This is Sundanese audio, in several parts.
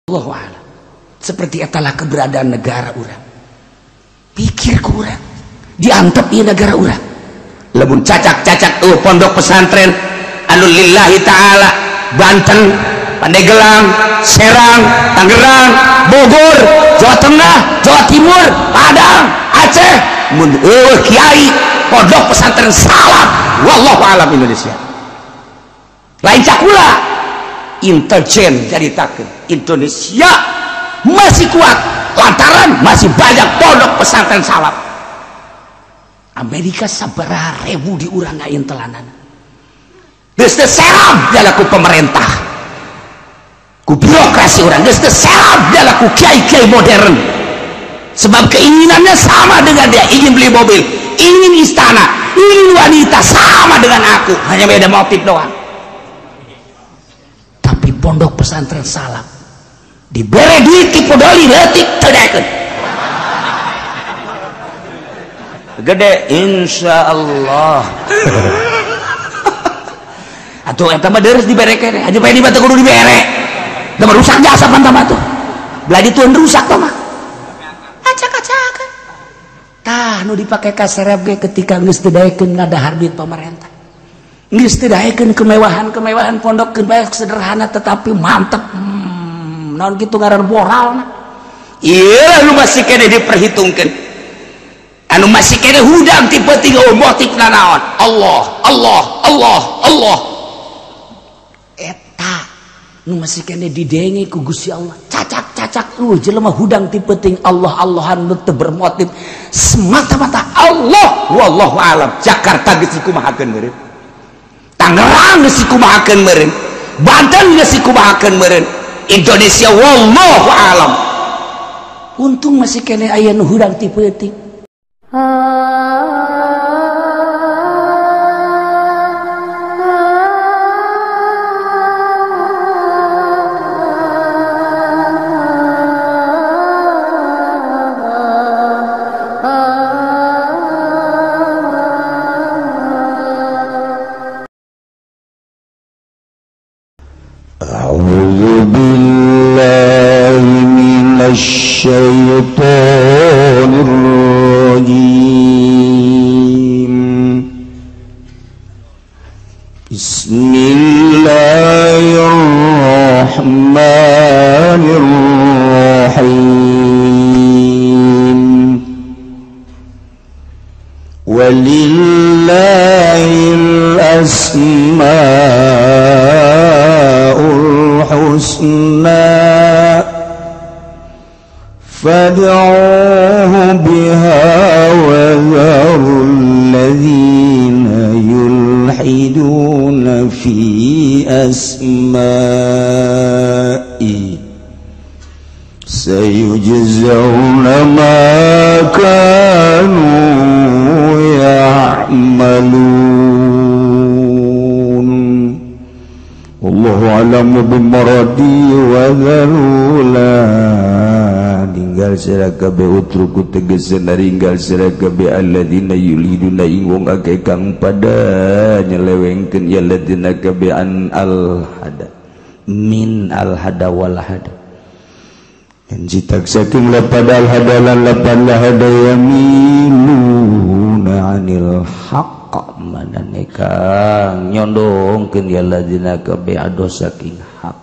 Allahu a'lam. Seperti etalah keberadaan negara urang. Pikir ku urang, diantep ieu negara urang. Lamun cacak-cacak pondok pesantren anu lillahi taala Banten, Pandeglang, Serang, Tangerang, Bogor, Jawa Tengah, Jawa Timur, Padang, Aceh, mun kiai pondok pesantren salaf wallahu alam Indonesia. Lain cakula intelijen jaritakeun Indonesia masih kuat lantaran masih banyak pondok pesantren salaf. Amerika sabaraha ribu diurang ayeun telanana. Geus teu serab jalaku pemerintah. Ku birokrasi urang geus teu serab jalaku kiai-kiai modern. Sebab keinginannya sama dengan dia, ingin beli mobil, ingin istana, ingin wanita sama dengan aku, hanya beda motif doang. Tapi pondok pesantren salaf dibere duit ti podoli leutik teu daekeun. Gede insyaallah. Atuh eta mah deres dibere keneh, aja bae di batu kudu dibere. Da rusak jasa pantah batu. Belah ditueun rusak tah mah. Acak-acakan. Tah nu dipake ka serep ge ketika geus teu daekeun ngadahar duit pemerintah. Geus teu daekeun kemewahan-kemewahan pondok bae sederhana tetapi mantep. Naon kitu ngaran moralna. Ieu nu masih keneh diperhitungkeun. Anu masih kena hudang tipe tiga motifna naon Allah eta nu masih kena didenge ku Gusti Allah cacak jelema hudang tipe ting Allah-Allahan nu teu bermotif semata-mata Allah wallahu alam. Jakarta geus dikumahakeun meureun, Tangerang geus dikumahakeun meureun, Banten geus dikumahakeun meureun, Indonesia wallahu alam. Untung masih kena aya nu hudang tipe ting. A'udzu billahi minasy syaithanir rajim. Bismillahirrahmanirrahim. Walillahil asmaul husna fad'uuhu biha wa dharul ladzina yulhiduna fi asma'i sayujzauna ma kanu ya'malun. Wallahu a'lamu bimaradi wa dharula tinggal sira kabeh utruku tegesan naringgal sira kabeh alladzina yuliduna ing wong akeh kang pada nyelewengkeun ya alladzina kabeh an al hada min al hada wal hada yang jitak saking lapad al hada lan lapad la hada yamiluna anil haqq manane kang nyondongkeun ya alladzina kabeh ado saking hak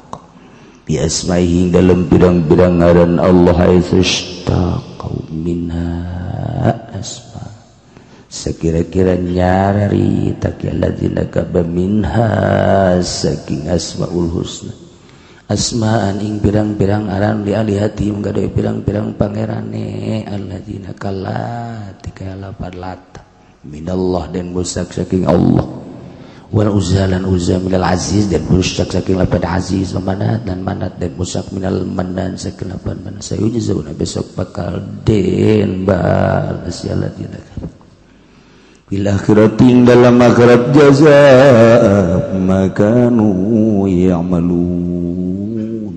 bi asmaihi dalam birang-birang ngaran Allah istaqau minha asma sekira-kira nyari takalladzina kaba minha saking asmaul husna asmaan ing birang-birang aran li alihatim gadoe pirang-pirang pangerane alladzina kallati kala parlata minallah dan musak saking Allah wal uzalan uzza minal aziz dan musak saking lapad aziz manat dan manat dan musak minal manan saking lapad man sayujzauna besok bakal den balas yaladina bil akhiratin dalam akhirat jazaa makanu ya'malun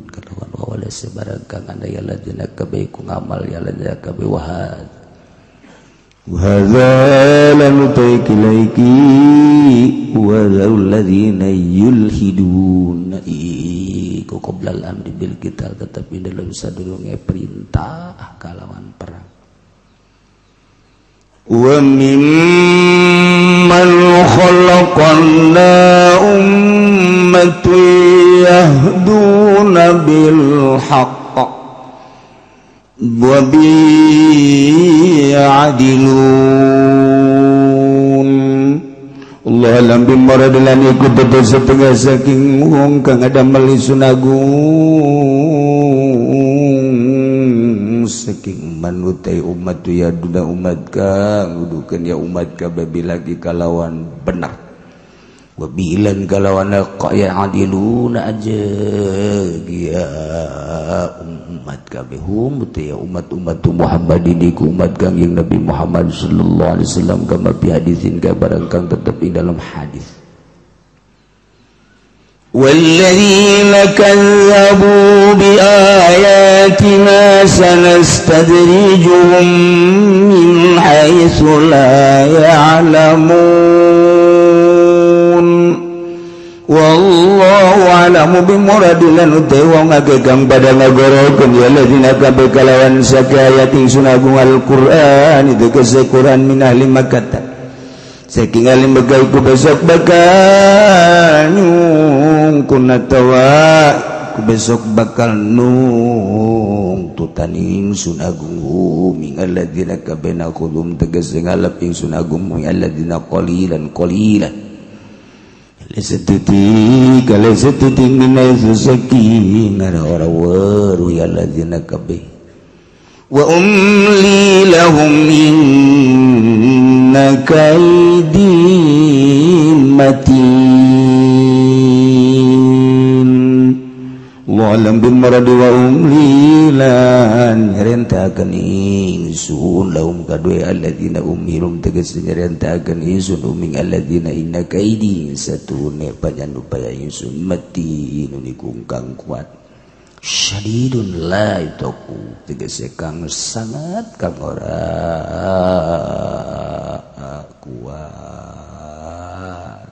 kalawan wala sebarang kang anda yaladina kabaiku ngamal yaladina kabai wahad وهذا لنطيق ليكي وذو الذين يلحدون إيكو qoblal amri bil qital, tetapi dalam sadurunge perintah kalawan perang. Wa mimman khalaqna ummatun yahduna bil haqq wa bi ya'dilun. Allah alam bimaradan iku betul setengah saking wong kang adamel isun agung saking manutai umat ya duna umat kang ngudukeun ya umat kabeh lagi kalawan bener wa bilan kalawan qaya adiluna aja ya umat kabeh ya umat Muhammadin iku umat kang yang Nabi Muhammad sallallahu alaihi wasallam kama fi hadisin ka barang kang tetep ing dalam hadis. Walladzina kazzabu bi ayatina sanastadrijuhum min haitsu la ya'lamun. Wallahu a'lamu bimuradillan utai wong akeh kang pada ngagorokeun ya ladina kabeh kalawan sakayat ingsun agung Al-Qur'an itu kesekuran min ahli Makkah saking alim begai ku besok bakal nyung kunatawa ku besok bakal nung tutaning sun agung min alladina kabena khudum tegas ngalap ingsun agung min alladina qalilan Lesetuti minaisu saking ara-ara waru ya ladzina kabeh wa umli lahum inna kaidi matin. Allah alam bimaradi wa umli lan rentakeun ingsun lahum kadue alladzina umirum tegas rentakeun ingsun uming alladzina inna kaidi satune panyanupaya ingsun mati nunikung kang kuat syadidun la itoku tegas kang sangat kang ora kuat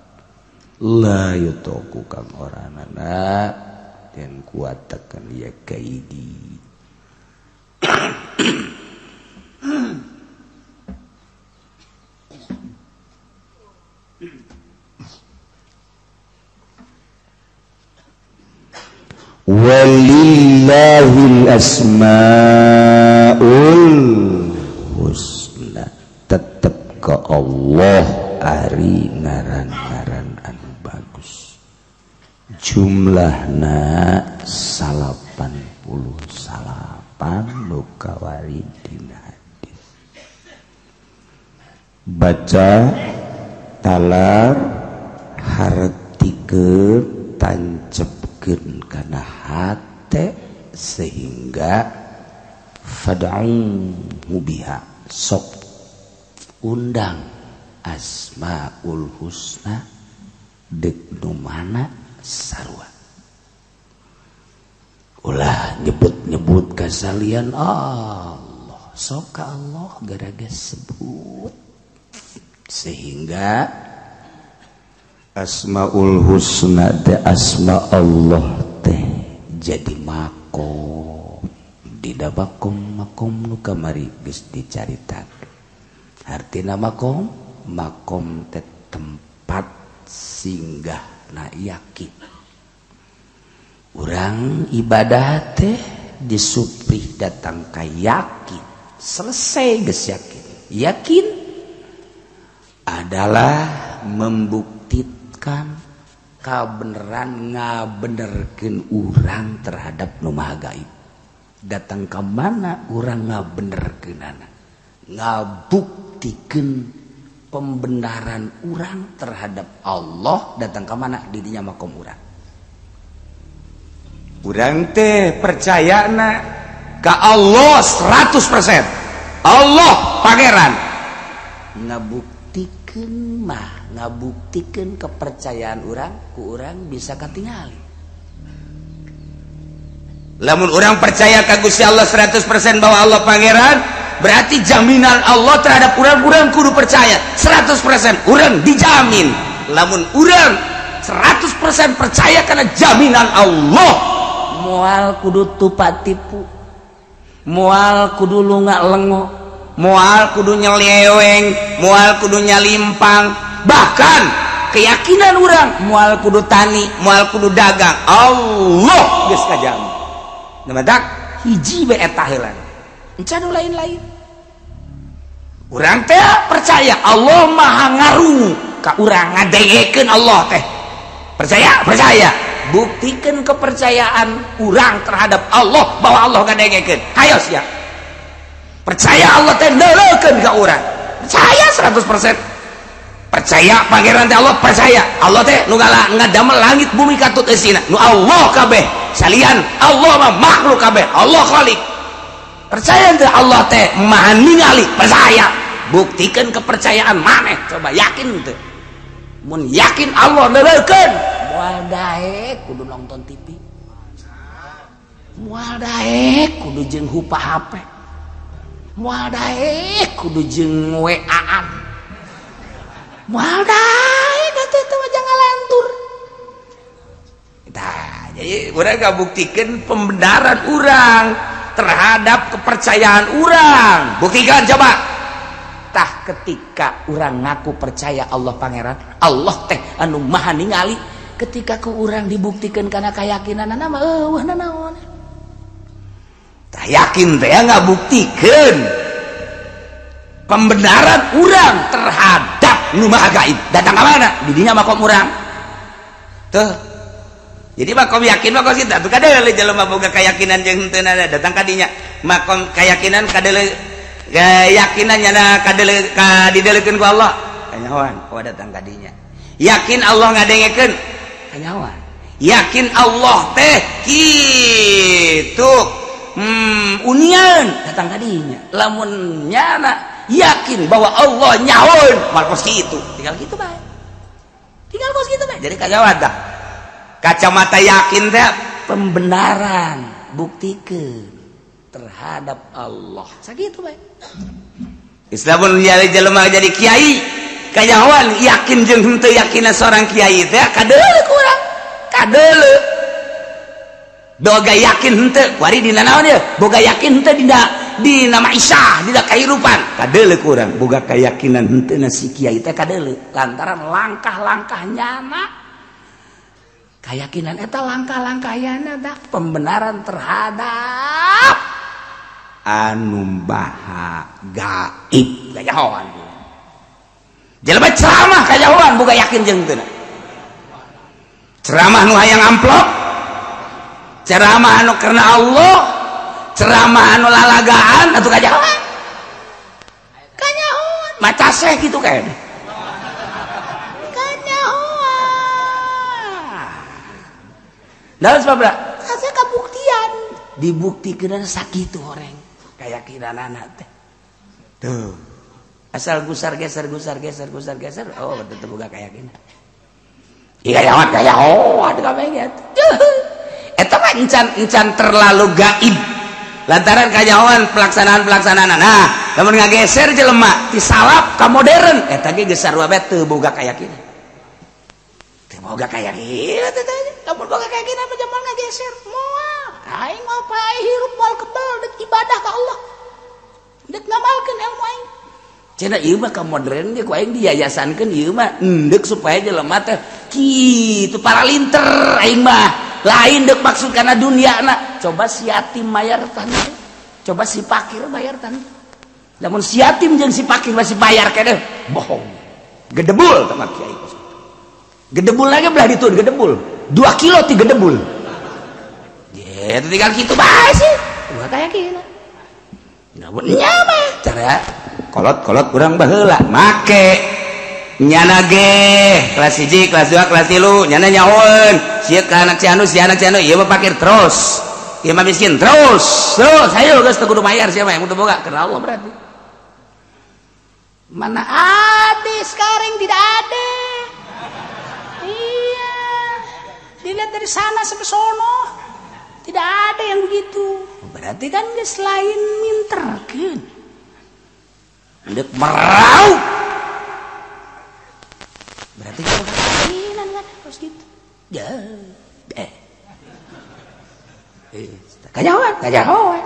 la itoku kang ora nana dan kuatakan ya kaidi. Walillahil asmaul husna, tetep ke Allah ari ngaran-ngaran anu bagus. Jumlahna 88 nu kawari dina hadis. Baca talar hartikeun tancepkeun kana hate sehingga fad'u biha sok undang asmaul husna dek nu mana sarua ulah nyebut-nyebut kasalian Allah sok ka Allah garaga sebut sehingga asmaul husna teh asma Allah teh jadi makom dina makom nu kamari geus dicaritakeun artina makom teh tempat singgah na yakin urang ibadah teh disuprih datang ka yakin selesai geus yakin adalah membuktikan kabeneran ngabenerkeun urang terhadap nu maha gaib datang ka mana urang ngabenerkeunana ngabuktikeun pembenaran urang terhadap Allah datang ke mana didinya makom urang teh percayana ka Allah 100% Allah pangeran ngabuktikeun kepercayaan urang ku urang bisa katingali lamun urang percaya ka Gusti Allah 100% bahwa Allah pangeran berarti jaminan Allah terhadap urang kudu percaya 100% urang dijamin lamun urang 100% percaya karena jaminan Allah moal kudu tupat tipu, moal kudu lunga lengo, moal kudu nyeleweng, moal kudu nyalimpang, bahkan keyakinan orang moal kudu tani, moal kudu dagang. Allah geus kajamu. Namadak hiji bae eta heula. Encan lain-lain. Urang teh percaya Allah Maha ngaru ka urang ngadengekeun Allah teh. Percaya. Buktikan kepercayaan urang terhadap Allah bahwa Allah ngadengekeun. Hayo sia. Percaya Allah teh neulekeun ka urang. Percaya 100%. Percaya pangeran teh Allah, percaya Allah teh nu ngadamel langit bumi katut eusina. Nu Allah kabeh. Salian Allah mah makhluk kabeh. Allah khaliq. Percaya teh Allah teh maha ningali, percaya. Buktikan kepercayaan maneh, coba yakin teh. Mun yakin Allah neulekeun, moal daek kudu nonton TV. Moal daek kudu jeung hupa HP. Moal daek kudu jeung WA-an. Moal daek atuh teh mah jangan lantur. Tah, jadi urang buktikan pembenaran urang terhadap kepercayaan urang. Buktikan coba. Tah ketika urang ngaku percaya Allah pangeran, Allah teh anu maha ningali, ketika ku urang dibuktikan karena keyakinanna mah eueuh nanaon. Tah yakin teh ngabuktikan pembenaran urang terhadap nu maha gaib. Datang ka mana? Di dinya makom urang. Tuh. Jadi makom yakin makom kita tuh kadele jelema boga keyakinan jeung henteu nana datang ka dinya makom keyakinan kadele keyakinan nyana kadele ka didelekeun ku Allah kanyahoan oh datang ka dinya yakin Allah ngadengekeun kanyahoan yakin Allah teh kitu unian datang ka dinya lamun nyana yakin bahwa Allah nyahoan markos kitu tinggal kitu bae jadi kanyahoan dah kacamata yakin teh pembenaran buktikan terhadap Allah sakitu bae. Islamun jadi jelema jadi kiai kayawan yakin jeung henteu yakinna seorang kiai teh kadeuleu ku urang kadeuleu boga yakin henteu kuari dina naon ieu boga yakin henteu dina maisha dina kahirupan kadeuleu ku urang boga keyakinan henteu na si kiai teh kadeuleu lantaran langkah-langkah nyana keyakinan eta langkah-langkahana dah pembenaran terhadap anu maha gaib kayahoan. Jelema ceramah kayahoan boga yakin jeung teu. Ceramah nu hayang amplop, ceramah anu karena Allah, ceramah anu lalagaan atuh kayahoan. Kayahoan maca seh kitu kae. Dalam sebab saya kabuktian dibuktikan sakitu orang keyakinan anak teh tuh asal gusar geser oh betul boga keyakinan iya yawan kayahoan kabeh eta mah encan terlalu gaib lantaran kayahoan pelaksanaan nah lamun ngageser jelema ti salap ka modern eta ge geus sarua bae teu boga keyakinan teu boga keyakinan lamun boga keyakinan mah jamal ngageser moal aing mah pae hirup moal kebal dek ibadah ka Allah dek ngamalkeun ilmu aing cenah ieu mah ka modern ge ku aing diyayasankeun ieu mah endek supaya jelema teh kitu paralinter aing mah lain dek maksud kana duniana coba si yatim bayar tanah coba si fakir bayar tanah lamun si yatim jeung si fakir masih bayar keneh bohong gedebul teman kiai gedebul lagi belah ditun gedebul 2 kilo 3 gedebul gitu tinggal gitu bae sih gua kayak gini namun nyama cara kolot kurang baheula make nyana ge kelas 1 kelas 2 kelas 3 nyana nyahoeun sia ka anak si anu ieu mah fakir terus ieu mah miskin terus ayo geus teu kudu bayar sia mah yang teu boga karena Allah berarti mana ada sekarang tidak ada. Iya, dilihat dari sana sampai sono tidak ada yang begitu. Berarti kan dia selain minter kan, dek merau. Berarti kalau keinginan kan harus gitu. Ya, Kanyawan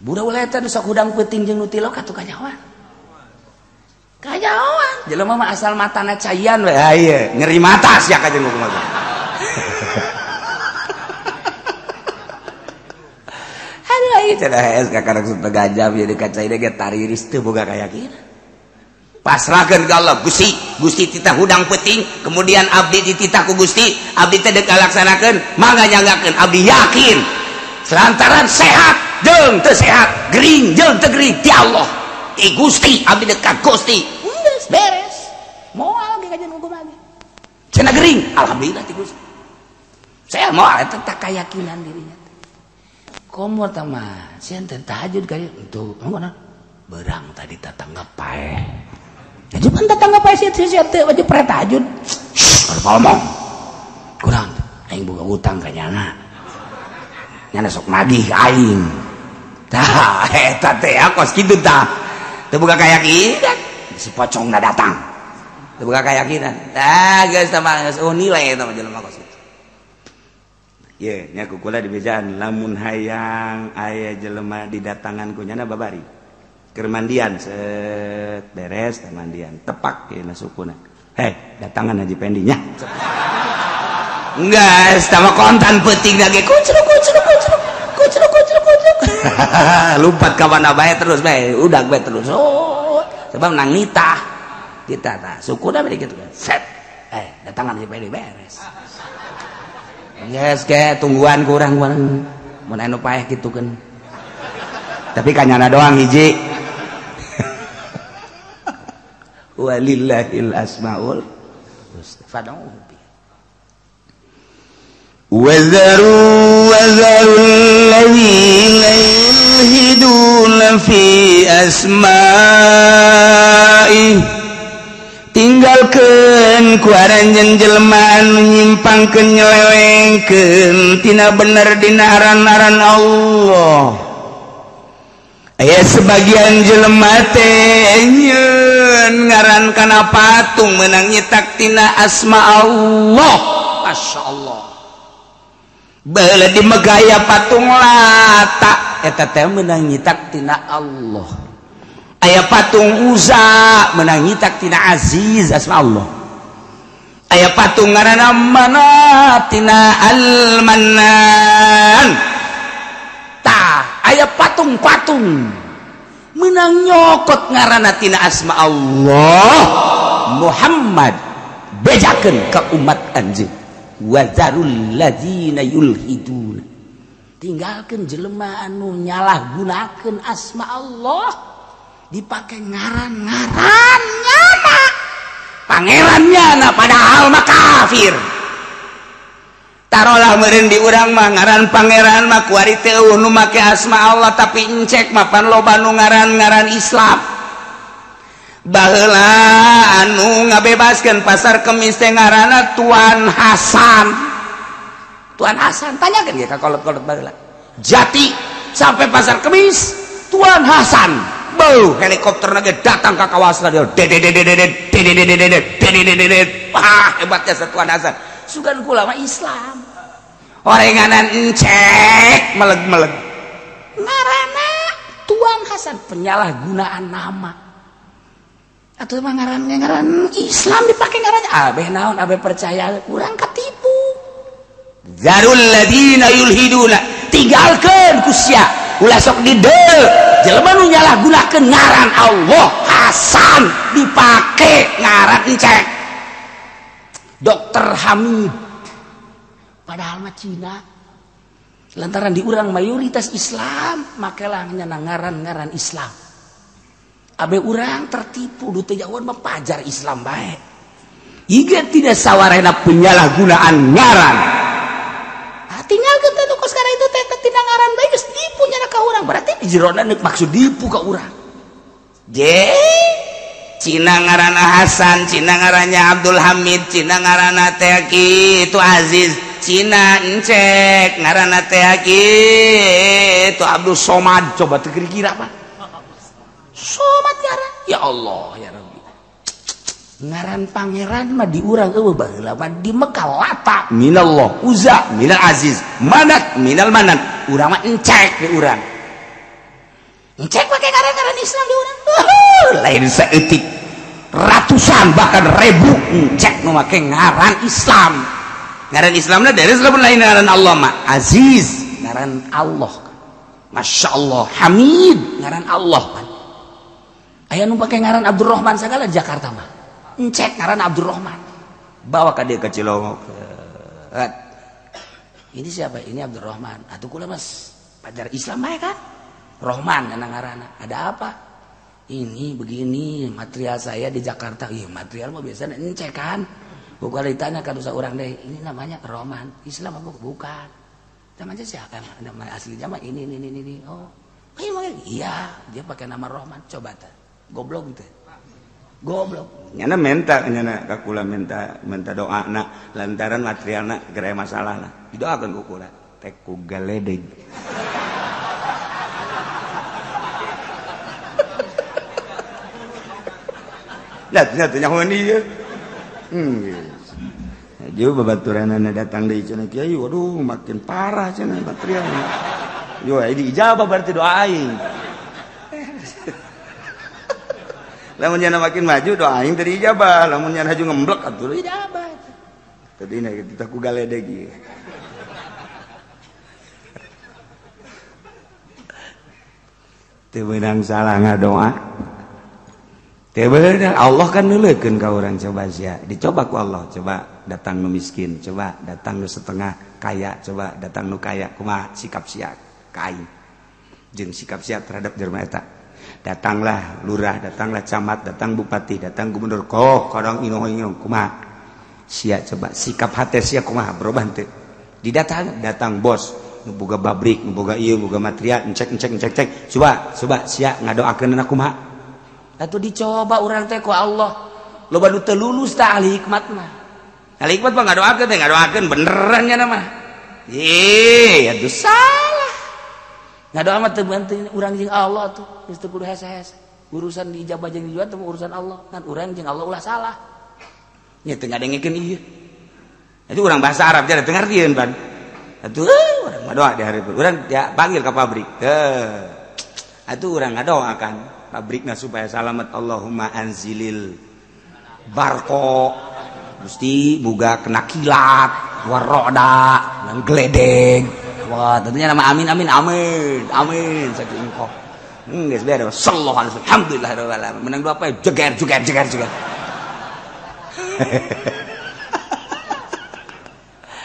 budak ulah eta sok hudang peuting jeung nu tilok atuh kanyawan jelema mah asal matana cayan we ieu ngeri mata sia ka jeung kumaha aduh ieu cenah es ka karek sut gajah jadi kaca ieu ge tariris teu boga kayakinan pasrahkeun ka Allah Gusti titah hudang peuting kemudian abdi dititah ku Gusti abdi teh deuk kalaksanakeun mangga nyanggakeun abdi yakin selantaran sehat jeung teu sehat gering jeung teu gering ti Allah ti Gusti abdi deuk ka Gusti geus beres moal ge ka jeung hukum lagi cenah gering alhamdulillah ti Gusti saya moal eta tak kayakinan dirinya komo tah mah sieun teh tahajud ka itu ngona berang tadi tatangga pae jadi kan tetangga pae siap teh wajib pre tahajud ngomong kurang aing boga utang ka nyana sok nagih aing tah eta teh akos kitu tah teu boga kayakinan si pocongna datang teu boga kayakinan tah geus tah mah nilai eta mah jelema kos ye nya kukula di bejaan lamun hayang aya jelema didatangan ku nyana babari keur mandian set beres teh mandian tepak ye na sukuna datangan Haji Pendi nya enggak sama kontan peuting ge kucruk lumpat ka mana bae terus bae udag bae terus sebab nang nitah kita tah sukuna bade kitu set datangan Haji Pendi beres yes ke tungguan ku urang mun anu paeh kitukeun tapi kanyana doang hiji walillahil asmaul husna fad'uhu bi wazaru alladzina yulhiduna fi asma'i tinggalkeun ku aranjeun jelema anu nyimpangkeun nyelewengkeun tina bener dina aran-aran Allah aya sebagian jelema teh nyeun ngaran kana patung meunang nyitak tina asma Allah masyaallah baheula di megaya patung Lata eta teh meunang nyitak tina Allah aya patung Uzza meunang nyitak tina Aziz asma Allah aya patung ngaranna Manat tina Al-Mannan tah aya patung-patung menang nyokot ngaranna tina asma Allah Muhammad bejakeun ka umat anjeun wazarul ladzina yulhidun tinggalkeun jelema anu nyalahgunakeun asma Allah dipake ngaran-ngaran nyana pangeran nyana padahal mah kafir tarolah meureun di urang mah ngaran pangeran mah kuari teu nu make asma Allah tapi encek mah pan loba nu ngaran-ngaran Islam baheula anu ngabebaskeun pasar Kemis teh ngaranna Tuan Hasan tanyakeun ge ka kolot-kolot baheula Jati sampai pasar Kemis Tuan Hasan bau helikopter ge datang ka kawasan dia wah hebatnya Tuan Hasan sugan kula mah Islam orenganan encek meleg-meleg ngaranna Tuan Hasan penyalahgunaan nama atuh mah ngaran Islam dipake ngarannya abeh naon abeh percaya urang katipu zarul ladina yulhiduna tinggalkeun ku sia ulah sok dideu jelema nu nyalahgunakeun ngaran Allah Hasan dipake ngaran encek Dokter Hamid padahal mah Cina lantaran di urang mayoritas Islam makelah ngaran-ngaran Islam abe urang tertipu du teh jawan mah pajar Islam bae ieu tidak sawarena penyalahgunaan ngaran tinggal kita tuh kos karena itu teh tina ngaran bae geus dipu nya ka urang berarti di jerona neuk maksud dipu ka urang Cina ngaranna Hasan, Cina ngarannya Abdul Hamid, Cina ngaranna teh kitu Aziz, Cina encek ngaranna teh kitu Abdul Somad. Coba kira-kira apa? Somad ngaran. Ya Allah ya Rabbi. ngaran pangeran mah di urang eueuh baheula mah di Mekah Lata minallah, Uzza minal Aziz, Manat minal Manan. Urang mah encek di urang. Encek pakai ngaran-ngaran Islam di urang. Lain saeutik ratusan bahkan ribu encek nu make ngaran Islam. Ngaran Islamna dari lamun lain ngaran Allah mah Aziz, ngaran Allah. Masya Allah, Hamid, ngaran Allah kan. Aya nu pake ngaran Abdurrahman segala Jakarta mah. Encek ngaran Abdurrahman. Bawa ka dia ke Cilongok. Ini siapa? Ini Abdurrahman. Atuh kula mas pajar Islam mah kan. Rahman ngaranna. Ada apa? Ini begini material saya di Jakarta. Iya, material mah biasanya encek kan. Bukan ditanya ka dosa urang deh. Ini namanya Rahman. Islam apa bukan? Namanya siapa? Nama aslinya mah ini. Oh. Iya, dia pakai nama Rahman. Coba teh. Goblok gitu. Goblok. Nyana minta kakula minta doa nak lantaran materialna geura masalah lah. Didoakeun ku kula teh ku galedeg. Nyata nyahoan ieu. Jadi babaturanana datang deui cenah kiai, waduh makin parah cenah materialna. Yo ini ijabah berarti doa aing. Lamun nyana makin maju doa aing teu ijabah, lamun nyana haju ngemblek atuh ijabah. Tadi na kita ku galedeg ieu. Teu beunang salah ngadoa. Teu beunang Allah kan neuleukeun ka urang coba sia. Dicoba ku Allah, coba datang nu miskin, coba datang nu setengah kaya, coba datang nu kaya kumaha sikap sia ka aing. Jeung sikap sia terhadap jelema eta. Datanglah lurah, datanglah camat, datang bupati, datang gubernur, kadang inong kumaha sia coba sikap hate sia kumaha berubah teu datang bos nu boga pabrik nu boga ieu boga material cek coba sia ngadoakeunna kumaha atuh dicoba urang teh ku Allah loba nu teu lulus tah ahli hikmat mah ahli hikmat mah ngadoakeun beneran nya mah atuh salah ngadoa mah teu bantu urang jeung Allah tuh geus teu kudu hese-hese urusan dijabah jeung dijual teh urusan Allah kan urang jeung Allah ulah salah nya teu ngadengekeun ieu itu urang bahasa Arab jadi teu ngartieun pan atuh urang ngadoa di hareupeun urang ya panggil ka pabrik atuh urang ngadoakan pabrikna supaya selamat Allahumma anzilil barko Gusti boga kena kilat waroda dan gledeg wah tentunya nama amin saking engkau geus beres sallallahu alaihi wasallam alhamdulillahirabbil alamin menang dua apa jeger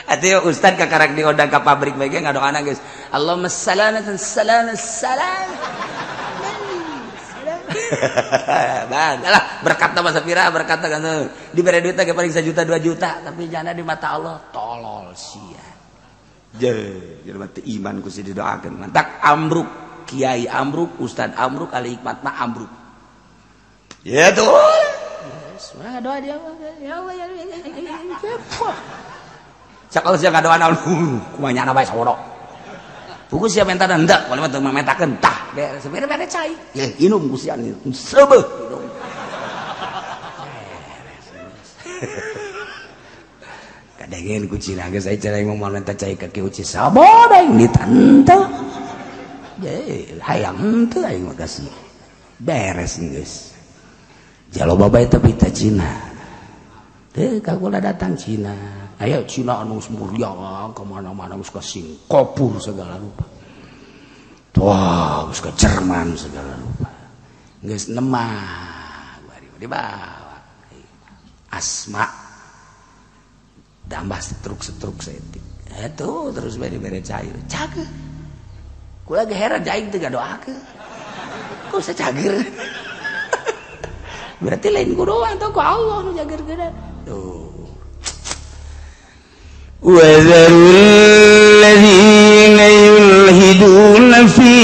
atuh ustad kakarak diodang ka pabrik bae ge ngadoana geus Allahumma salamatan salam lah berkat nama sapira berkat kan diberi duit ge paling 1 juta 2 juta tapi jangan di mata Allah tolol sia jelema teu iman ku didoakeun mantak ambruk kiai ambruk ustad ambruk ahli hikmatna ambruk ya tuh semangat doa dia ya Allah ya sakal sia ngadoana kumaha nyana bae sawodok buku sia menta hendak kalau mah memetakeun tah beres cai ya inum ku sia sebeuh inum kadengeun ku cina geus aya cara ngomong menta cai ka kieu ci sabodeng ditanteu ye hayang henteu aing mah kasih beres geus jaloba bae teh pita Cina teh kagula datang Cina aya Cina anu mulia kemana-mana geus ka Singapura segala rupa wah geus ka Jerman segala rupa geus nemah bari dibawa asma tambah setruk setik itu terus bere cair cager kula ge heran aing teu ngadoakeun kok sacager berarti lain ku doang tau ku Allah nu jager geunan tuh wa zarul ladzina yulhiduna fi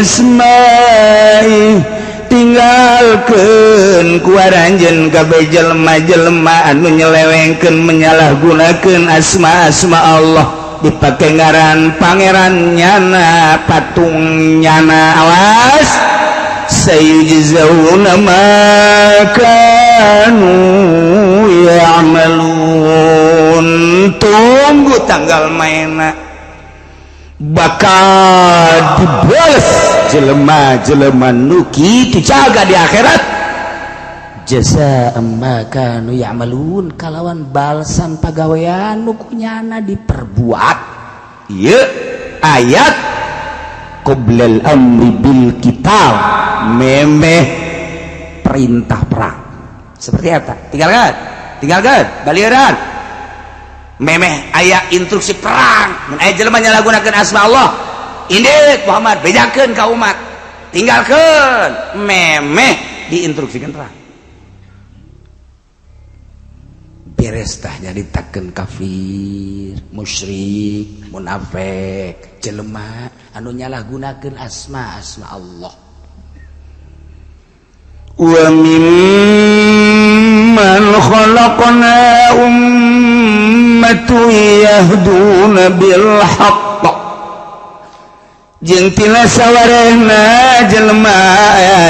asma'i tinggalkeun ku aranjeun kabeh jelema-jelema anu nyelewengkeun menyalahgunakeun asma-asma Allah dipake ngaran pangeran nyana patung nyana awas sayujzauna maka kanu ya'malun. Tunggu tanggal mainna bakal dibales jelema-jelema nu kitu jaga di akhirat jazaa'an ma kanu ya'malun kalawan balasan pagawean nu kunyana diperbuat. Ieu ayat qoblal amri bil qital memeh perintah perang seperti apa tinggalkan balieran memeh aya instruksi perang mun aya jelema nyalagunakeun asma Allah indit Muhammad bejakeun ka umat tinggalkeun memeh diinstruksikan perang beres tah nyaritakeun kafir musyrik munafik jelema anu nyalahgunakeun asma Allah. Wa mimman khalaqna ummatun yahduna bil haqq jeung tina sawarehna jelema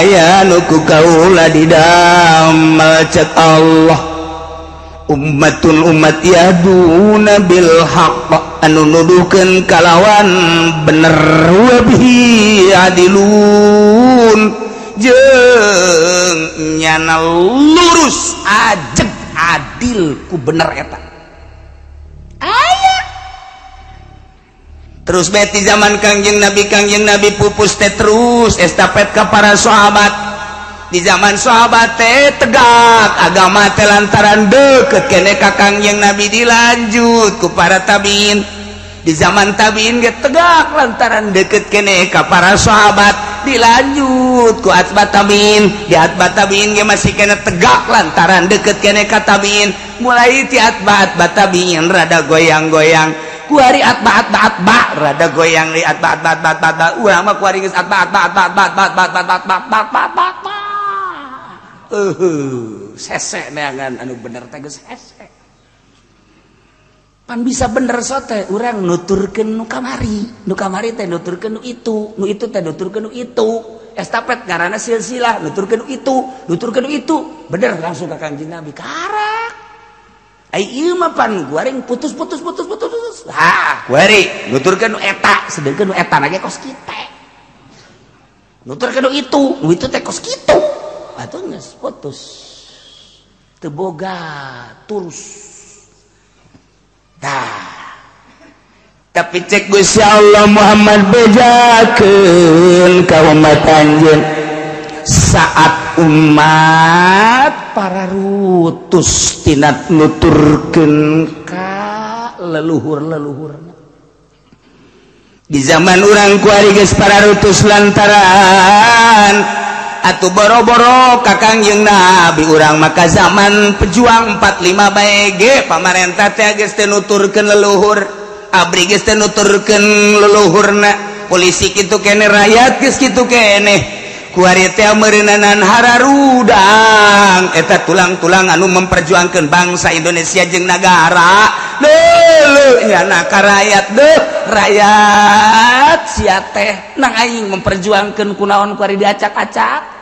aya nu ku kaula didamel cek Allah ummatun umat yahduna bil haqq anu nuduhkeun kalawan bener wa bihi adilun jeung nyana lurus ajeg adil ku bener eta aya terus beti zaman kangjeng Nabi pupus teh terus estafet ka para sahabat di zaman sahabat teh tegak agama teh lantaran deukeut keneh ka kangjeng Nabi dilanjut ku para tabiin di zaman tabiin ge tegak lantaran deukeut keneh ka para sahabat dilanjut ku atba tabiin di atba tabiin ge masih kena tegak lantaran deukeut keneh ka tabiin mulai ti atba tabiin rada goyang-goyang ku hari atba rada goyang di atba urang mah ku hari geus atba sese neangan anu bener teh geus hese pan bisa bener sote urang nuturkeun nu kamari teh nuturkeun nu itu teh nuturkeun nu itu estafet ngaranna silsilah nuturkeun nu itu bener langsung ka Kangjeng Nabi karak ai ieu mah pan guaring putus ha guari nuturkeun nu eta sedengkeun nu eta na ge kos kitu nuturkeun nu itu teh kos kitu atuh geus putus teu boga tulus. Tapi cek Gusti Allah Muhammad bejakeun ka umat anjeun saat umat para rutus tina nuturkeun ka leluhur-leluhurna di zaman urang ku ari geus para rutus lantaran atuh boro-boro ka Kangjeng Nabi urang maka zaman pejuang 45 bae ge pamarentah teh geus teu nuturkeun leluhur abri geus teu nuturkeun leluhurna polisi kitu keneh rakyat geus kitu keneh ku ari teh meureunanan hararudang eta tulang-tulang anu memperjuangkeun bangsa Indonesia jeung nagara leuleuk nyana ka rakyat deuh rakyat sia teh nang aing memperjuangkeun kunaon ku ari diacak-acak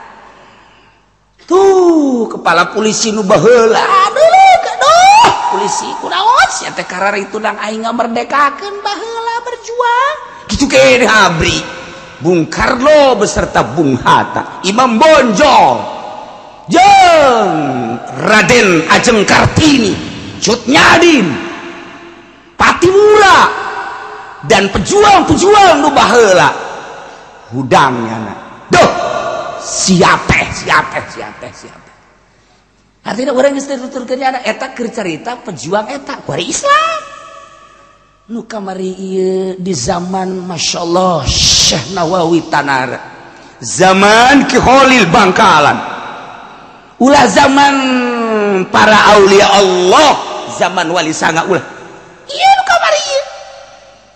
tuh kepala polisi nu baheula aduh polisi kunaon sia teh karar itu nang aing ngamerdekakeun baheula berjuang kitu keneh abri Bung Karno beserta Bung Hatta Imam Bonjol jeung Raden Ajeng Kartini Cut Nyadin Patimura dan pejuang-pejuang nu baheula hudangnya duh siapa artinya orang geus tuturkeun nya eta keur carita pejuang eta ku ari Islam nu kamari ieu di zaman masyaallah Syekh Nawawi Tanara zaman Ki Khalil Bangkalan ulah zaman para aulia Allah zaman wali sanga ulah ieu nu kamari ieu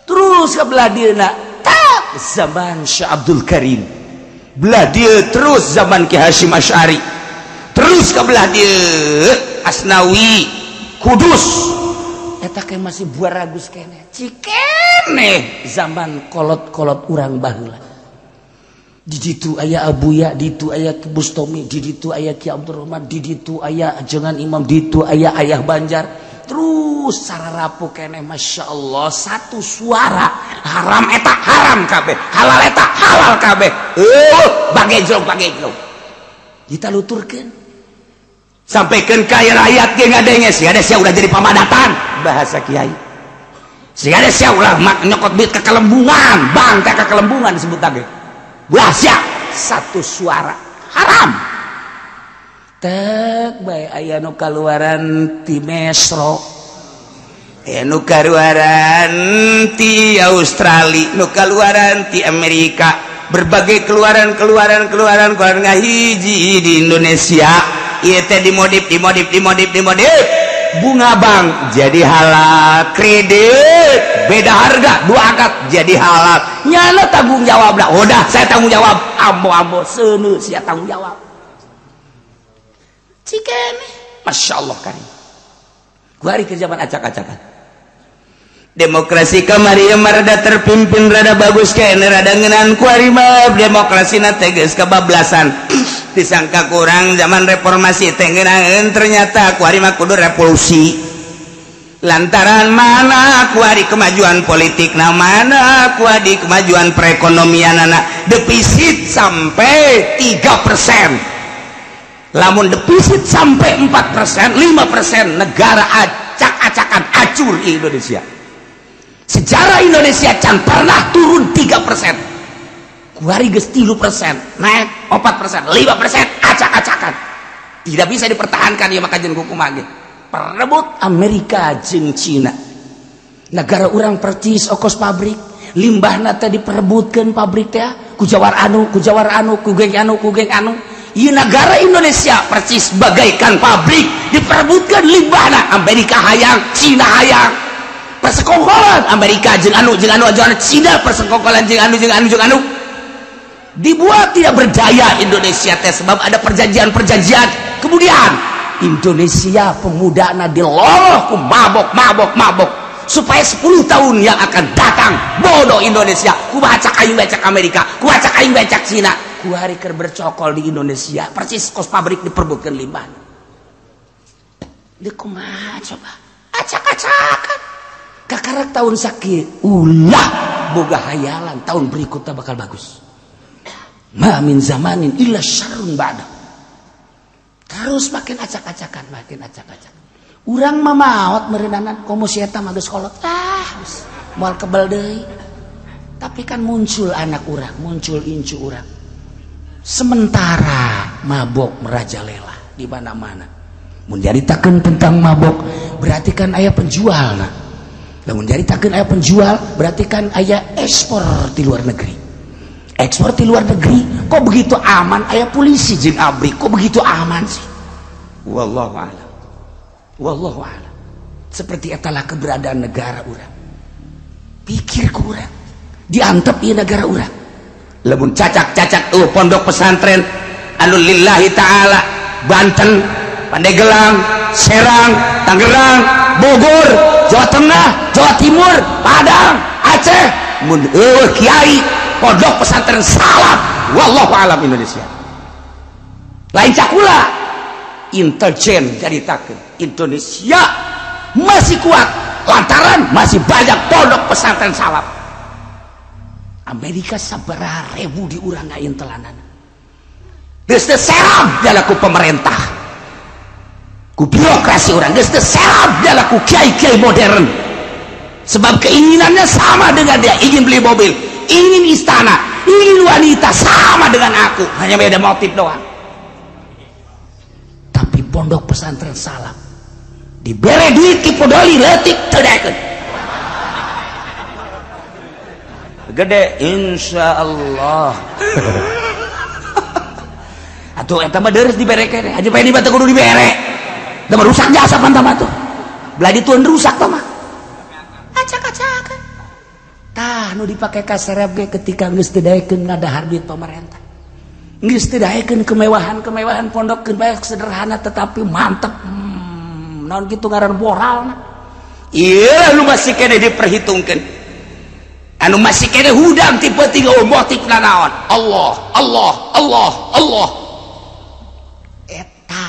terus ka belah dieuna tak zaman Syekh Abdul Karim belah dia terus zaman Ki Hasyim Asy'ari terus ke belah dia Asnawi Kudus eta ke masih buah ragus kene cikeneh zaman kolot-kolot urang baheula di ditu aya Abuya, di ditu aya Ki Bustomi, di ditu aya Ki Abdurrahman, di ditu aya ajengan Imam, di ditu aya Ayah Banjar. Terus sararapu keneh, Masya Allah, satu suara. Haram eta haram kabeh, halal eta halal kabeh. Bagejlog kita luturkan, sampaikan kaya rakyat ge ngadenge si ada sia udah jadi pamadatan bahasa kiai. Si ada sia ulah nyokot duit ke kelembungan, bang ke kelembungan disebut lagi. Bahasa satu suara haram. Tek bae aya nu kaluaran ti Mesro, aya nu kaluaran ti Australia, nu kaluaran ti Amerika, berbagai keluaran ngahiji di Indonesia. Ieu teh dimodif bunga bank jadi halal, kredit beda harga 2 akad jadi halal. Nyana tanggung jawab dah. Udah saya tanggung jawab, ambo seuneu sia tanggung jawab. Cikene Masya Allah karim. Kuari ke zaman acak-acakan. Demokrasi kamari rada terpimpin, rada bagus kene, rada ngeunaan kuari mah demokrasina teh geus kabablasan. Disangka kurang zaman reformasi teh ngeunaan, ternyata kuari mah kudu revolusi. Lantaran mana kuari kemajuan politik, nah mana kuari kemajuan perekonomian anak defisit sampai 3%. Lamun defisit sampai 4%, 5%, negara acak-acakan acur Indonesia. Sejarah Indonesia can pernah turun 3%. Kuari geus 3%, naik 4%, 5%, acak-acakan. Tidak bisa dipertahankan ya maka jeung hukum ge. Perebut Amerika jeung Cina. Negara orang percis ongkos pabrik, limbahna teh diperebutkeun pabrik teh ku jawar anu, ku geng anu. Ieu negara Indonesia percis bagaikan pabrik diperebutkeun limbahna. Amerika hayang, Cina hayang. Persekongkolan Amerika jeung anu Cina, persekongkolan jeung anu. Dibuat tidak berdaya Indonesia teh sebab ada perjanjian. Kemudian Indonesia pemudana diloloh ku mabok supaya 10 tahun yang akan datang bodoh Indonesia ku baca aing becak Amerika, ku baca aing becak Cina, ku hari keur bercokol di Indonesia persis kos pabrik diperebutkeun limbah. Dia kumaha coba acak-acakan kakarak tahun sakit ulah boga hayalan tahun berikutnya bakal bagus. Ma min zamanin illa syarrun ba'da. Terus makin acak-acakan. Urang mah maot meureunanan komo si eta mah geus kolot. Moal kebal deui. Tapi kan muncul anak urang, muncul incu urang. Sementara mabok merajalela di mana-mana. Mun nyaritakeun tentang mabok berarti kan aya penjualna. Lamun nyaritakeun aya penjual berarti kan aya ekspor di luar negeri. Ekspor di luar negeri kok begitu aman, aya polisi jeung abri kok begitu aman sih. Wallahu a'lam. Seperti etalah keberadaan negara urang. Pikir ku urang diantep ieu negara urang. Lamun cacak-cacak pondok pesantren anu lillahi ta'ala Banten, Pandeglang, Serang, Tangerang, Bogor, Jawa Tengah, Jawa Timur, Padang, Aceh, mun kiai pondok pesantren salaf wallahu alam Indonesia. Lain cakula intelijen jaritakeun Indonesia masih kuat lantaran masih banyak pondok pesantren salaf. Amerika sabaraha ribu di urang ngaintelanana. Geus teu serab jalaku pemerintah. Ku birokrasi urang geus teu serab jalaku kiai-kiai modern. Sebab keinginannya sama dengan dia, ingin beli mobil, ingin istana, ingin wanita, sama dengan aku, hanya beda motif doang. Tapi pondok pesantren salaf dibere duit ki podoli leutik teu daekeun gede insyaallah. Atuh eta mah deres dibere keneh aja pengen dibantu kudu dibere da rusak jasa pantama tuh beladi tuan rusak tah mah acak-acakan tah nu dipake ka serep ge ketika geus teu daekeun ngadahar duit pemerintah, geus teu daekeun kemewahan pondok keun bae sederhana tetapi mantep. Naon kitu ngaran moralna ieu nu masih keneh diperhitungkeun. anu masih kene hudang tipe tiga motif naon Allah Allah Allah Allah eta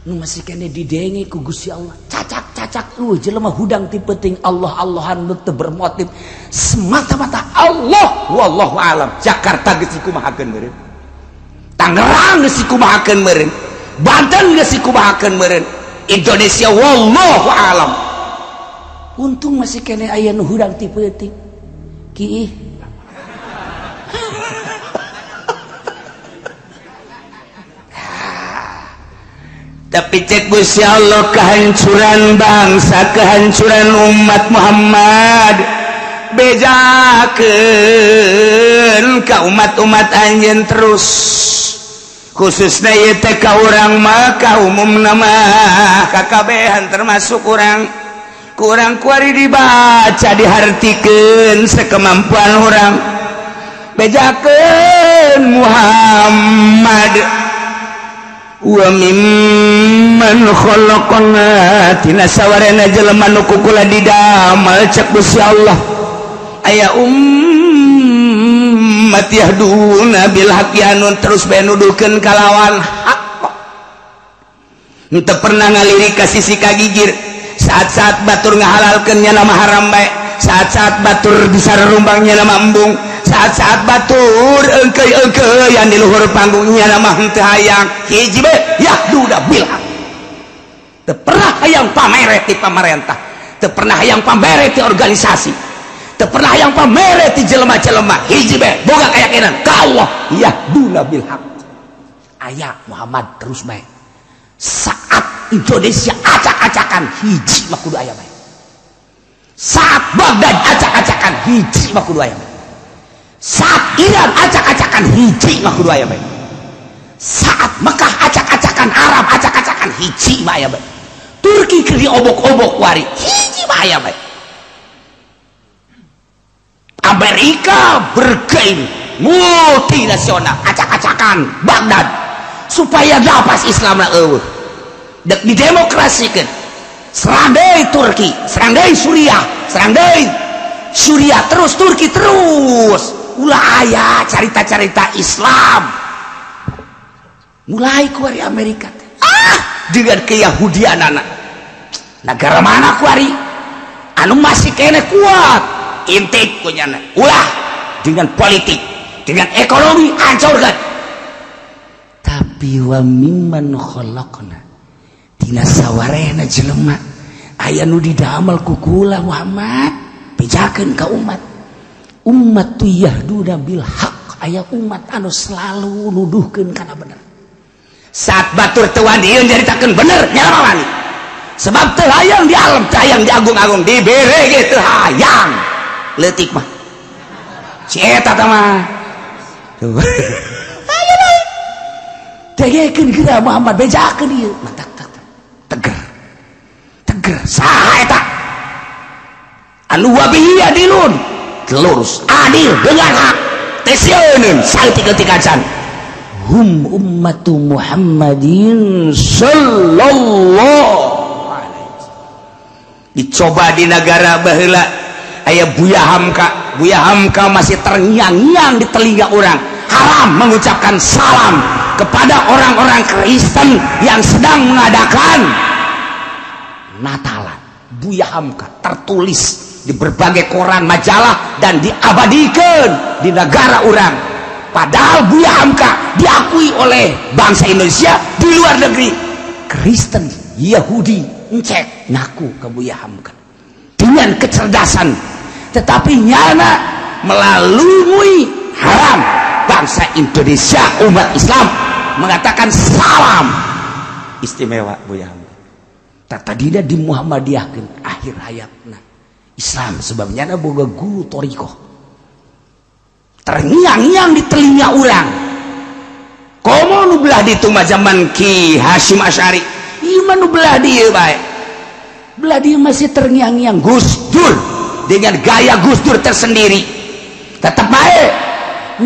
nu masih kene didenge ku Gusti Allah cacak jelema hudang tipe ting Allah Allahan teu bermotif semata-mata Allah wallahu alam. Jakarta geus kumahakeun meureun, Tangerang geus kumahakeun meureun, Banten geus kumahakeun meureun, Indonesia wallahu alam. Untung masih kene aya nu hudang tipe ting kiih tapi cek Gusti Allah kehancuran bangsa, kehancuran umat Muhammad bejakeun ka umat-umat anjeun terus khususna ieu teh ka urang mah ka umumna mah kakabehan termasuk urang kurang kuari dibaca dihartikeun sekemampuan urang bejakeun Muhammad wa mimman khalaqna tina sawarena jelema nu kukula didamel cek Gusti Allah aya ummat yahduna bil haqqi anu terus bae nuduhkeun kalawan hak henteu pernah ngalirik ka sisi kagigir saat-saat batur ngahalalkeun nya nama haram bae saat-saat batur disararumbangnya nama embung saat-saat batur engkeuy yang di luhur panggungnya nama henteu hayang hiji bae yahduda bil haq teu pernah hayang pamere ti pamarentah teu pernah hayang pamere ti organisasi teu pernah hayang pamere ti jelema-jelema hiji bae boga kayakinan ka Allah yahduna bil haq aya Muhammad terus bae saat Indonesia acak-acakan hiji mah kudu aya bae saat Baghdad acak-acakan hiji mah kudu aya bae saat Iran acak-acakan hiji mah kudu aya bae saat Mekah acak-acakan Arab acak-acakan hiji mah aya bae Turki keur diobok-obok wari hiji mah aya bae Amerika bergain multinasional acak-acakan Baghdad supaya lapas Islamna eueuh dek didemokrasikeun serang deui Turki serang deui Suriah serang deui Suriah terus Turki terus ulah aya carita-carita Islam mulai kuari Amerika dengan keyahudianana negara mana kuari anu masih kene kuat intik kunyana ulah dengan politik dengan ekonomi hancurkan tapi wa mimman khalaqna tina sawarena jelema aya nu didamel ku kula Muhammad bejakeun ka umat tu yahduna bil haq aya umat anu selalu nuduhkeun kana bener saat batur teu wani nyaritakeun bener nyawa wani sebab teu hayang di alam teu hayang di agung-agung dibere ge teu hayang leutik mah si eta tah mah ayo deui tegekeun geura Muhammad bejakeun ieu mantap teger saha eta anu wabihi adilun lurus adil dengan hak tesieun saltikeun hum ummatu Muhammadin sallallahu alaihi wasallam dicoba di negara baheula aya Buya Hamka masih terngiang-ngiang di telinga orang haram mengucapkan salam kepada orang-orang Kristen yang sedang mengadakan Natalan. Buya Hamka tertulis di berbagai koran majalah dan diabadikan di negara orang padahal Buya Hamka diakui oleh bangsa Indonesia di luar negeri Kristen Yahudi ngecek ngaku ke Buya Hamka dengan kecerdasan tetapi nyana melalui haram bangsa Indonesia umat Islam mengatakan salam istimewa Buya Hamka tadina di Muhammadiyahkeun akhir hayatna Islam sebabnya ada boga guru torikoh terngiang-ngiang di telinga orang komo nu belah ditu mah zaman Ki Hasyim Asy'ari ieu mah nu belah dieu bae belah dieu masih terngiang-ngiang Gus Dur dengan gaya Gus Dur tersendiri tetap bae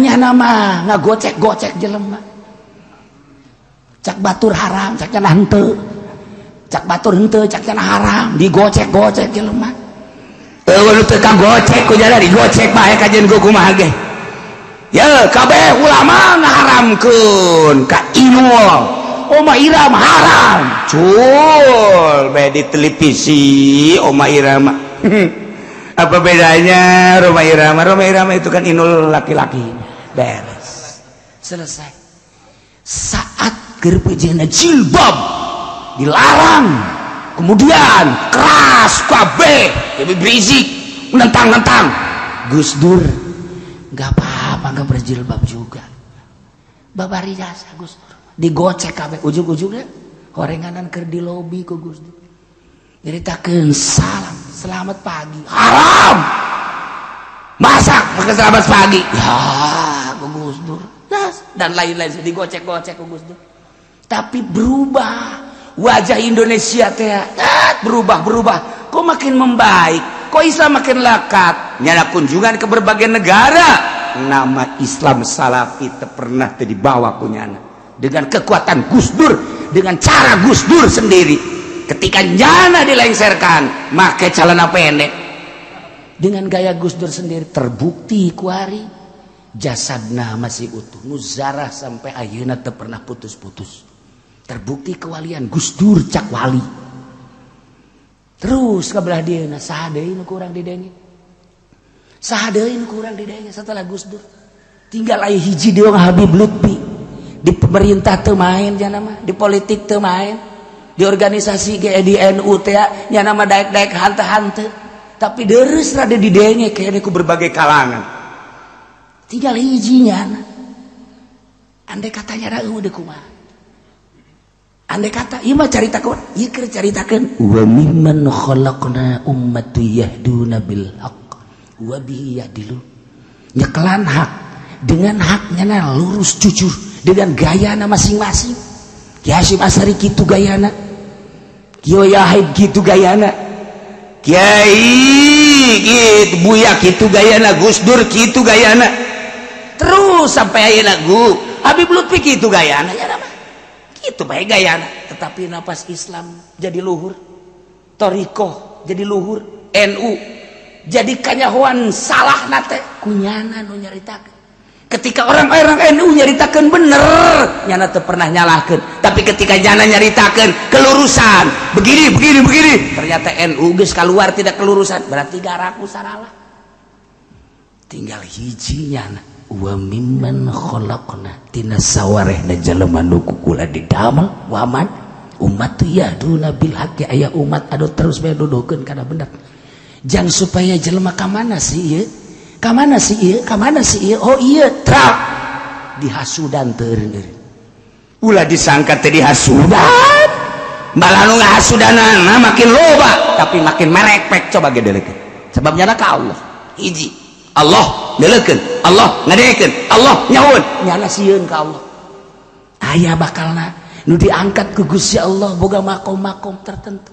nya nama ngagocek-gocek jelema cak batur haram cak cenah henteu cak batur henteu cak cenah haram digocek-gocek jelema eueuh teu kagocek ku jalan digocek bae kajen ku kumaha ge ya kabeh ulama ngaharamkeun ka inul Oma Irama haram cul bae di televisi Oma Irama apa bedanya Roma Irama itu kan inul laki-laki beres selesai saat gerpejena jilbab dilarang kemudian keras kabeh jadi berisik nentang Gus Dur nggak apa-apa nggak berjilbab juga babari jasa Gus Dur digocek kabeh ujung-ujungnya horenganan keur di lobi ku Gus Dur nyeritakeun salam selamat pagi haram masak pakai selamat pagi ya ku Gus Dur dan lain-lain digocek-gocek ku Gus Dur tapi berubah wajah Indonesia teh berubah kok makin membaik kok Islam makin lekat nyana kunjungan ke berbagai negara nama Islam Salafi teu pernah teu dibawa ku nyana dengan kekuatan Gus Dur dengan cara Gus Dur sendiri ketika nyana dilengserkan make celana pendek dengan gaya Gus Dur sendiri terbukti kuari jasadna masih utuh muzarah sampai ayeuna teu pernah putus-putus terbukti kewalian Gus Dur cak wali terus kabelah dieuna saha deui nu kurang didenge setelah Gus Dur tinggal aya hiji deung Habib Lutfi di pemerintah teu main nya nama di politik teu main di organisasi ge di NU teh nya nama daek-daek hante-hante tapi deres rada didenge kayaknya ku berbagai kalangan tinggal hiji nya andai katanya da eueuh deuk kumaha andai kata ieu mah caritakeun ieu keur caritakeun wa mimman khalaqna ummatan yahduna bil haqq wa bihi yahdilu nyekelan hak dengan haknya lurus jujur dengan gayana masing-masing Ki Hasyim Asy'ari kitu gayana Kiai Yahid kitu gayana Kiai kitu Buya kitu gayana Gus Dur kitu gayana terus sampai ayeuna Habib Lutfi kitu gayana ya nama itu baik gayana tetapi napas Islam jadi luhur Torikoh jadi luhur NU jadi kanyahoan salah nate kunyana nu nyaritakeun ketika orang-orang NU nyaritakeun bener nyana teu pernah nyalahkeun tapi ketika nyana nyaritakeun kelurusan begini ternyata NU geus keluar tidak kelurusan berarti garaku saralah tinggal hiji nyana wa mimman khalaqna tina sawarehna jelema nu kukula didamel waman umat yahduna bil haqqi aya umat anu terus bae duduhkeun kana bener jang supaya jelema ka mana sih ieu ka mana sih ieu oh ieu tra dihasudan teu eureun ulah disangka teh dihasudan malah nu ngahasudanana makin loba tapi makin merepek coba gedelekeun sebabnya ka Allah hiji Allah ngeleukeun Allah ngadekeun Allah nyaun nyana sieun ka Allah aya bakalna nu diangkat ku Gusti Allah boga makom-makom tertentu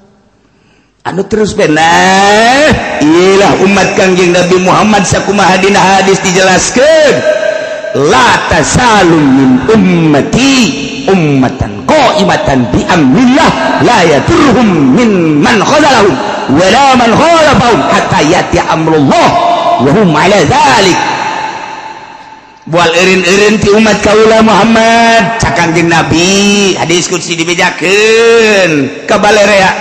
anu terus bener iyalah umat Kangjeng Nabi Muhammad sakumaha dina hadis dijelaskeun la tasalum min ummati ummatan qaimatan bi amrillah la yadurhum min man khazalahum wala man khalafahum hatta yati amrullah wahum ala dzalik bual eureun-eureun ti umat kaula Muhammad Kangjeng Nabi hadis qudsi dibejakeun ka balerea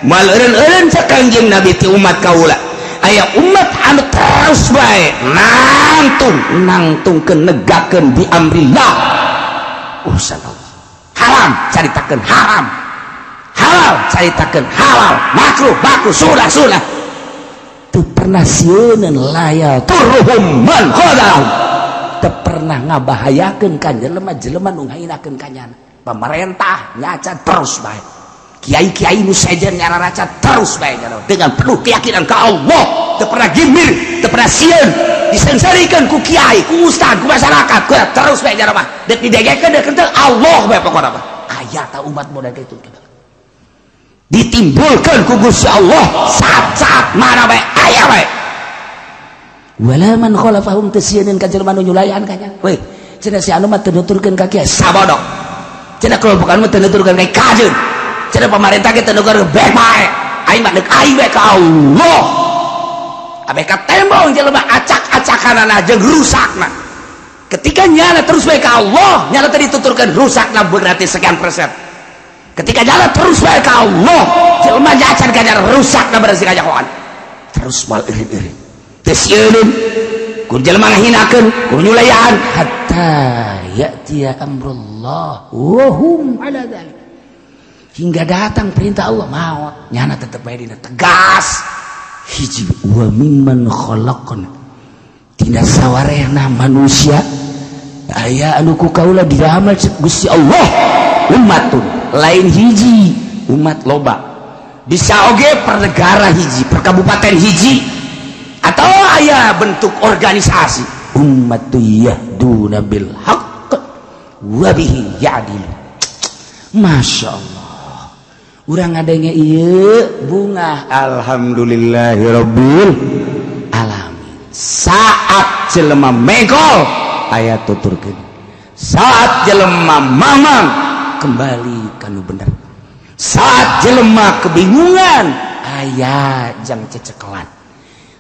moal eureun-eureun Kangjeng Nabi ti umat kaula aya umat anu terus bae nangtungkeun negakeun bi amrillah urusan Allah haram caritakeun haram halal caritakeun halal makruh sunah teu pernah sieun laya turhum man khadahum teu pernah ngabahayakeun ka jelema nu ngahinakeun ka nyana pemerintah nyaca terus bae kiai-kiai nu sejen nyararaca terus bae dengan penuh keyakinan ka Allah teu pernah gimir teu pernah sieun disensarikeun ku kiai ku ustad ku masyarakat ku terus bae jelema deuk didegekeun deuk teu Allah bae pokona aya ta umat model kitu ditimbulkan ku Gusti Allah saat mana bae aya bae wala man khalafahum tasieun ka jelema nu nyulayan ka nya we cenah si anu mah teu nuturkeun ka kieu sabodok cenah kelompokan mah teu nuturkeun ka kajeun cenah pemerintah ge teu nuturkeun bae bae aing mah deuk aing bae ka Allah abeka tembong jelema acak-acakanana jeung rusakna. Ketika nyala terus bae ka Allah, nyala tadi tuturkeun rusakna berarti sekian persen. Ketika nyala terus bae ka Allah, jelema nyacan ka nyala rusakna berarti kajagoan. Terus mal eureun-eureun. Teu sieun ku jelema ngahinakeun, ku nyulayan hatta ya'tiya amrullah wa hum ala dzalik. Hingga datang perintah Allah maut, nyana tetep bae dina tegas. Hiji wa mimman khalaqna, tina sawarehna manusia aya anu ku kaula diramal Gusti Allah ummatun lain hiji umat loba, bisa oge per negara hiji, per kabupaten hiji, atau aya bentuk organisasi ummatu yahduna bil haqq wa bihi ya'dilu. Masya Allah, urang ngadenge ieu bunga alhamdulillahirabbil alamin. Saat jelema megol aya tuturkeun, saat jelema mamang kembali kanu bener, saat jelema kebingungan aya jang cecekelan,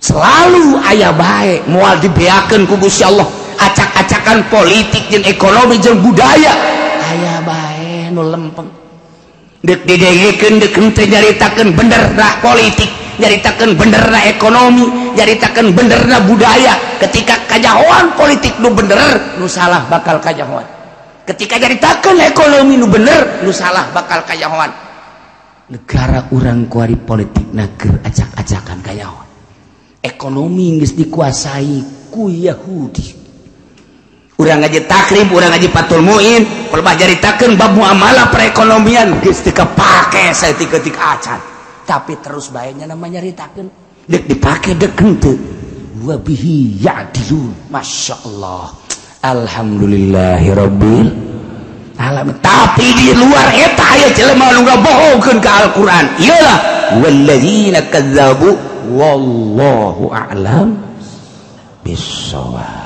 selalu aya bae moal dibeakeun ku Gusti Allah. Acak-acakan politik jeung ekonomi jeung budaya aya bae nu lempeng, dek didengekeun dek henteu nyaritakeun benerna politik, nyaritakeun benerna ekonomi, nyaritakeun benerna budaya. Ketika kajahoan politik nu bener, nu salah bakal kajahoan. Ketika nyaritakeun ekonomi nu bener, nu salah bakal kajahoan. Negara urang kuari politikna keur acak-acakan kajahoan. Ekonomi geus dikuasai ku Yahudi. Urang ngaji takrib, urang ngaji patul muin, pelbah jaritakeun bab muamalah perekonomian geus teu kapake saeutik-eutik acan. Tapi terus bae nya namanya nyaritakeun, dek dipake dek henteu. Wa bihi ya'dilun. Masyaallah. Alhamdulillahirabbil alamin. Tapi di luar eta aya jelema nu ngabohongkeun ka Al-Qur'an. Iyalah walladzina kadzabu wallahu a'lam bissawab.